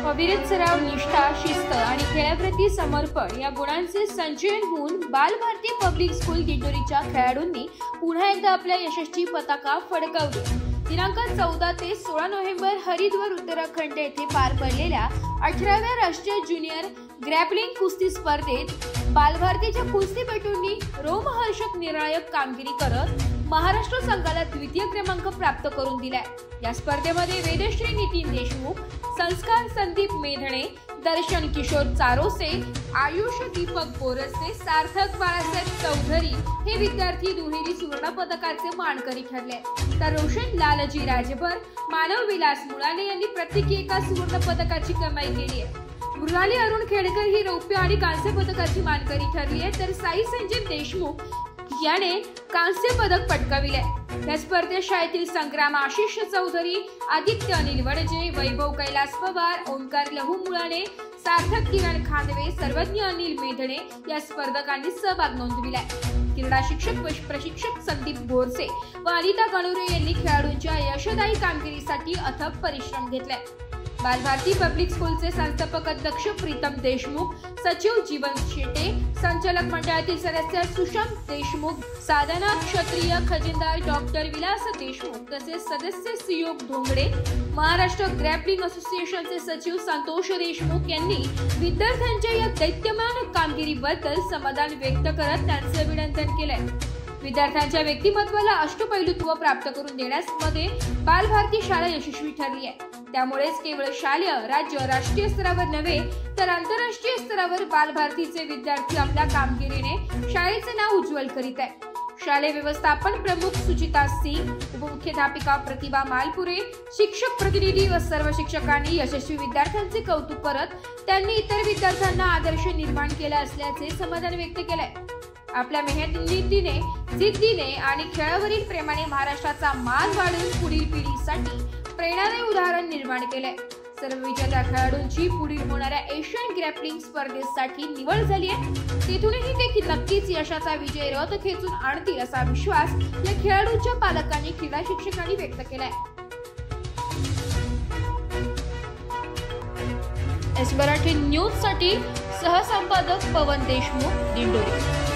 अविरत सराव, निष्ठा, शिस्त आणि खेळाप्रती समर्पण या गुणांचे संचयन होऊन बालभारती पब्लिक स्कूल दिंडोरीच्या खेळाडूंनी पुन्हा एकदा आपल्या यशस्वी पताका फडकवली। दिनांक 14 ते 16 नोव्हेंबर हरिद्वार उत्तराखंड येथे पार पडलेल्या 18व्या राष्ट्रीय ज्युनियर ग्रॅपलिंग कुस्ती स्पर्धेत बालभारतीच्या कुस्तीपटूंनी रोमहर्षक निर्णायक कामगिरी करत महाराष्ट्र संघाला द्वितीय क्रमांक प्राप्त करून दिलाय। या स्पर्धेमध्ये वेदश्री नितीन देशमुख, संस्कार संदीप मेधणे, दर्शन किशोर चारोसे, आयुष दीपक बोरसे, सार्थक बाळासाहेब चौधरी हे विद्यार्थी दुहेरी सुवर्ण पदकाचे मानकरी ठरले। तर रोशन लालजी राजभर, मानव विलास मुळाने यांनी प्रत्येकी एका सुवर्ण पदकाची कमाई केली आहे। मृणाली अरुण खेडकर ही रौप्य आणि कांस्य पदकाची मानकरी ठरली आहे, तर साई संजय देशमुख याने कांस्य पदक पटकाविले। या स्पर्धेत शाळेतील संग्राम आशिष चौधरी, आदित्य अनिल वडजे, वैभव कैलास पवार, ओंकार लहू मुळाने, सार्थक किरण खांदवे, सर्वज्ञ अनिल मेधणे या स्पर्धकांनी सहभाग नोंदविलाय। क्रीडा शिक्षक व प्रशिक्षक संदीप बोरसे व अनिता गणुरे यांनी खेळाडूंच्या यशदायी कामगिरीसाठी अथक परिश्रम घेतले। बालभारती पब्लिक स्कूलचे संस्थापक अध्यक्ष प्रीतम देशमुख, सचिव जीवन शेटे, संचालक मंडळातील सदस्य सुशांत देशमुख, साधना क्षत्रिय खजिनदार डॉक्टर विलास देशमुख तसेच सदस्य सुयोग धोंगडे, महाराष्ट्र ग्रॅपलिंग असोसिएशनचे सचिव संतोष देशमुख यांनी विद्यार्थ्यांच्या या दैत्यमान कामगिरीबद्दल समाधान व्यक्त करत त्यांचे अभिनंदन केले। विद्यार्थ्यांच्या व्यक्तिमत्वाला अष्टपैलुत्व प्राप्त करून देण्यामध्ये बालभारती शाळा यशस्वी ठरली आहे। त्यामुळेच केवळ शालेय, राज्य, राष्ट्रीय स्तरावर नव्हे तर आंतरराष्ट्रीय स्तरावर बालभारतीचे विद्यार्थी आपल्या कामगिरीने शाळेचे नाव उज्ज्वल करीत आहेत। शालेय व्यवस्थापन प्रमुख सुचिता सिंग, उपमुख्याध्यापिका प्रतिभा मालपुरे, शिक्षक प्रतिनिधी व सर्व शिक्षकांनी यशस्वी विद्यार्थ्यांचे कौतुक करत त्यांनी इतर विद्यार्थ्यांना आदर्श निर्माण केला असल्याचे समाधान व्यक्त केले। आपल्या मेहनतीने, जिद्दीने आणि खेळावरील प्रेमाने महाराष्ट्राचा मान वाढवून पुढील पिढीसाठी प्रेरणादायी उदाहरण निर्माण केले। सर्व विजेत्या खेळाडूंची पुढील होणाऱ्या एशियन ग्रॅपलिंग स्पर्धेसाठी निवड झाली आहे। तिथूनही ते नक्कीच यशाचा विजय रथ खेचून आणतील असा विश्वास या खेळाडूंच्या पालकांनी, क्रीडा शिक्षकांनी व्यक्त केलाय। एस मराठी न्यूज साठी सहसंपादक पवन देशमुख, दिंडोरी।